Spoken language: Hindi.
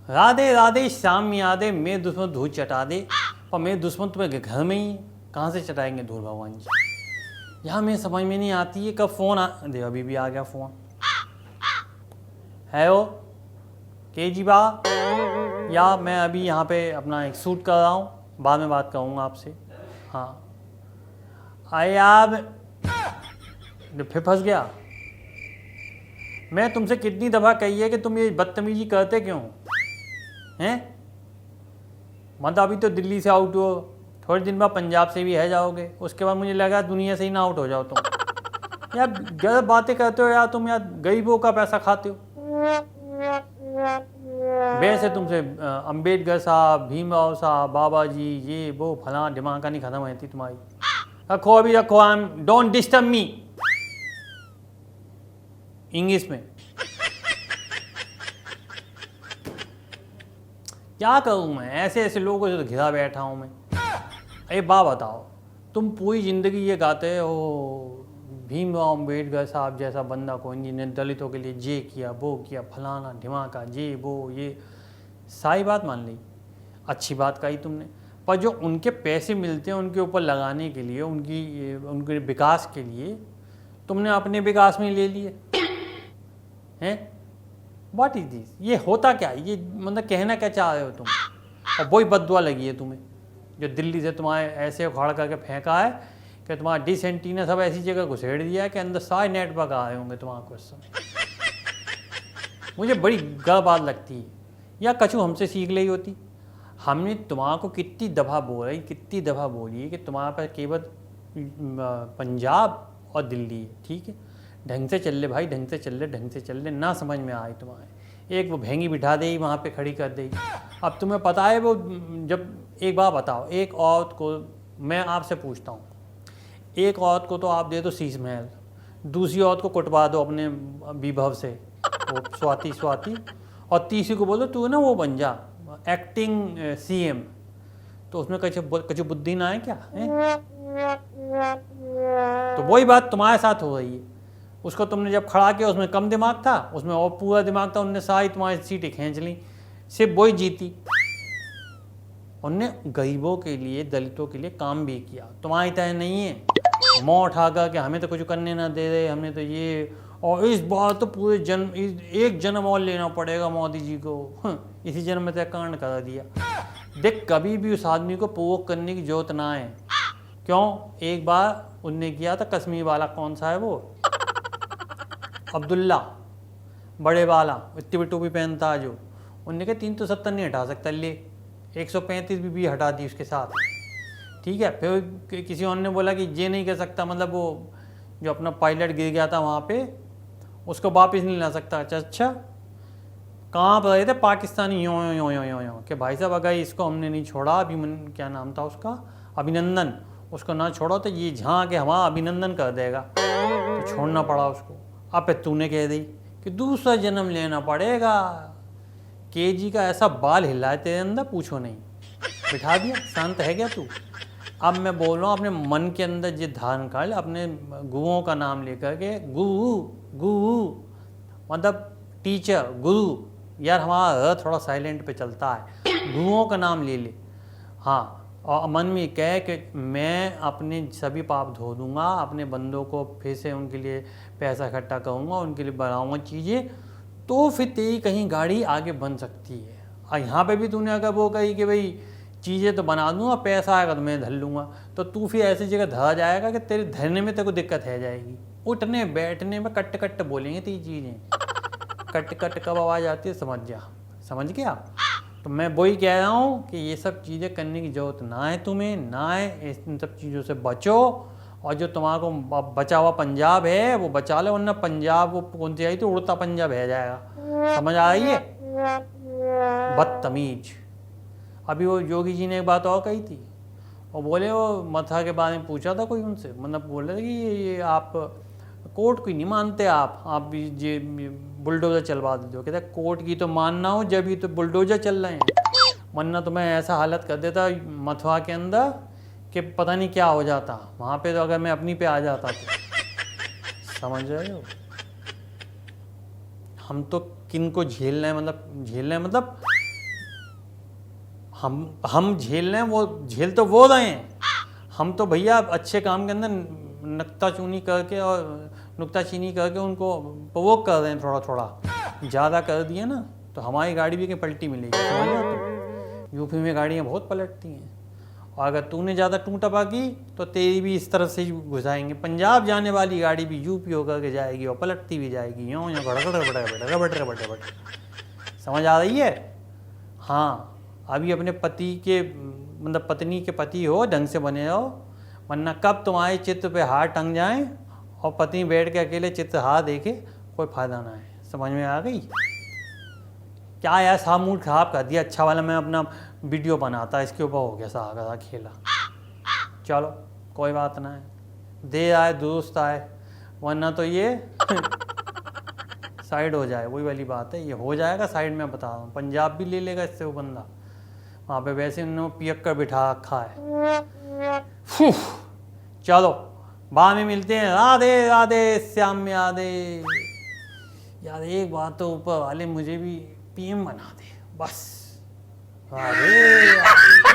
राधे राधे श्याम यादे, मेरे दुश्मन धूल चटा दे। और मेरे दुश्मन तुम्हें घर में ही कहाँ से चटाएंगे धूल भगवान जी। यहाँ मेरे समझ में नहीं आती है कब फ़ोन दे, अभी भी आ गया फ़ोन। है वो के जी बा, या मैं अभी यहाँ पे अपना एक शूट कर रहा हूँ, बाद में बात करूँगा आपसे। हाँ आए आप फिर फंस गया। मैं तुमसे कितनी दफ़ा कही है कि तुम ये बदतमीजी करते क्यों हैं? मतलब अभी तो दिल्ली से आउट हो, थोड़े दिन बाद पंजाब से भी है जाओगे, उसके बाद मुझे लगा दुनिया से ही ना आउट हो जाओ तुम। यार गलत बातें करते हो यार तुम, यार गरीबों का पैसा खाते हो। वैसे तुमसे अम्बेडकर साहब, भीमराव साहब, बाबा जी, ये वो फलां दिमाग नहीं खत्म रहती तुम्हारी। रखो अभी रखो, I am don't disturb me, English में। क्या करूं मैं, ऐसे ऐसे लोगों से तो घिरा बैठा हूं मैं। अरे बात बताओ, तुम पूरी ज़िंदगी ये गाते हो भीमराव अम्बेडकर साहब जैसा बंदा कोई नहीं, ने दलितों के लिए ये किया वो किया फलाना ढिमाका ये वो ये, सारी बात मान ली, अच्छी बात कही तुमने। पर जो उनके पैसे मिलते हैं उनके ऊपर लगाने के लिए, उनके विकास के लिए, तुमने अपने विकास में ले लिए हैं। व्हाट इज दिस, ये होता क्या है, ये मतलब कहना क्या चाह रहे हो तुम? और वही बददुआ लगी है तुम्हें जो दिल्ली से तुम्हारे ऐसे उखाड़ करके फेंका है कि तुम्हारा डिसेंटी सब ऐसी जगह घुसेड़ दिया है कि अंदर सारे नेटवर्क आ रहे होंगे तुम्हारे को इस समय। मुझे बड़ी गलत बात लगती है। या कछु हमसे सीख ली होती। हमने तुम्हारा को कितनी दफ़ा बोली है कि तुम्हारे पास केवल पंजाब और दिल्ली है, ठीक है, ढंग से चल ले भाई, ढंग से चल ले, ना समझ में आए तुम्हारे। एक वो भेंगी बिठा दे वहाँ पे खड़ी कर दे। अब तुम्हें पता है वो, जब एक बात बताओ, एक औरत को मैं आपसे पूछता हूँ, एक औरत को तो आप दे दो शीश महल, दूसरी औरत को कुटवा दो अपने विभव से, वो स्वाति, और तीसरी को बोलो तू ना वो बन जा एक्टिंग सीएम, तो उसमें कछु बुद्धि ना है क्या है? तो वही बात तुम्हारे साथ हो रही है। उसको तुमने जब खड़ा किया उसमें कम दिमाग था, उसमें और पूरा दिमाग था, उनने सारी तुम्हारी सीटें खींच ली, सिर्फ वही जीती। उनने गरीबों के लिए, दलितों के लिए काम भी किया, तुम्हारी तरह नहीं है मुँह उठाकर कि हमें तो कुछ करने ना दे रहे, हमने तो ये, और इस बार तो पूरे जन्म, एक जन्म और लेना पड़ेगा मोदी जी को, इसी जन्म में तय कांड करा दिया। देख कभी भी उस आदमी को प्रोवोक करने की जरूरत ना है। क्यों? एक बार उनने किया था कश्मीर वाला, कौन सा है वो, अब्दुल्ला, बड़े वाला, इतनी टोपी पहनता है जो, उनने कहा 370 नहीं हटा सकता, ले 135 भी हटा दी उसके साथ, ठीक है। फिर किसी और ने बोला कि ये नहीं कर सकता, मतलब वो जो अपना पायलट गिर गया था वहाँ पे, उसको वापस नहीं ला सकता। अच्छा कहाँ पर रहे थे पाकिस्तानी, यो कि भाई साहब अगर इसको हमने नहीं छोड़ा, क्या नाम था उसका, अभिनंदन, उसको ना छोड़ो तो ये जहाँ के हमारा अभिनंदन कर देगा, तो छोड़ना पड़ा उसको। अब तूने कह दी कि दूसरा जन्म लेना पड़ेगा। केजी का ऐसा बाल हिलाए तेरे अंदर पूछो नहीं, बिठा दिया, शांत है क्या तू? अब मैं बोल रहा हूँ अपने मन के अंदर ये धारण कर, अपने गुरुओं का नाम लेकर के, गुरु मतलब टीचर, गुरु, यार हमारा थोड़ा साइलेंट पे चलता है, गुरुओं का नाम ले ले। हाँ, और मन में कहे कि मैं अपने सभी पाप धो दूंगा, अपने बंदों को फिर से उनके लिए पैसा इकट्ठा करूँगा, उनके लिए बनाऊँगा चीज़ें, तो फिर तेरी कहीं गाड़ी आगे बन सकती है। और यहाँ पे भी तूने अगर वो कही कि भाई चीज़ें तो बना दूँगा, पैसा आएगा तो मैं धर लूँगा, तो तू फिर ऐसी जगह धरा जाएगा कि तेरे धरने में तेरे को दिक्कत है जाएगी। उठने बैठने में कट बोलेंगे तेरी चीज़ें, कट कब आवाज़ आती है समझ गया। तो मैं वही कह रहा हूँ कि ये सब चीज़ें करने की ज़रूरत ना है तुम्हें, ना है, इन सब चीज़ों से बचो। और जो तुम्हारा को बचा हुआ पंजाब है वो बचा लो, वरना पंजाब वो कौन सी आई थी, उड़ता पंजाब है जाएगा। समझ आ रही है? बदतमीज। अभी वो योगी जी ने एक बात और कही थी, और बोले वो मथा के बारे में पूछा था कोई उनसे, मतलब बोल रहे थे कि ये आप कोर्ट की नहीं मानते, आप ये बुलडोज़र चलवा देते हो। कहते कोर्ट की तो मानना हो जब ही तो बुलडोज़र चल रहे हैं, वरना तो मैं ऐसा हालत कर देता मथुरा के अंदर कि पता नहीं क्या हो जाता वहाँ पे, तो अगर मैं अपनी पे आ जाता तो। समझ रहे हो? हम तो किन को झेलना है, मतलब हम झेल रहे हैं, वो झेल तो वो रहे हैं। हम तो भैया अच्छे काम के अंदर नुक्ताचीनी करके और नुक्ताचीनी करके उनको प्रोवोक कर रहे हैं, थोड़ा थोड़ा ज़्यादा कर दिए ना तो हमारी गाड़ी भी कहीं पलटी मिलेगी। समझ रहे हो? तो यूपी में गाड़ियाँ बहुत पलटती हैं, और अगर तूने ज़्यादा टू टपा की तो तेरी भी इस तरह से घुसाएंगे। पंजाब जाने वाली गाड़ी भी यूपी होकर के जाएगी और पलटती भी जाएगी, यूँ यूँ बट। समझ आ रही है? हाँ, अभी अपने पति के मतलब पत्नी के पति हो, ढंग से बने रहो, वरना कब तुम्हारे चित्र पे हाथ टंग जाएं और पत्नी बैठ के अकेले चित्र हाथ देखे, कोई फायदा ना है। समझ में आ गई? क्या यार, सा मूड खराब कर दिया। अच्छा वाला मैं अपना वीडियो बनाता, इसके ऊपर हो गया सा खेला। चलो कोई बात ना है, देर आए दुरुस्त आए, वरना तो ये साइड हो जाए। वही वाली बात है, ये हो जाएगा साइड में, बता रहा हूँ। पंजाब भी ले लेगा इससे वो बंदा, वहाँ पे वैसे उन्होंने पियक कर बिठा रखा है। चलो बाद में मिलते हैं। राधे राधे श्याम यादे। यार एक बात तो ऊपर वाले मुझे भी पीएम बना दे बस। राधे राधे।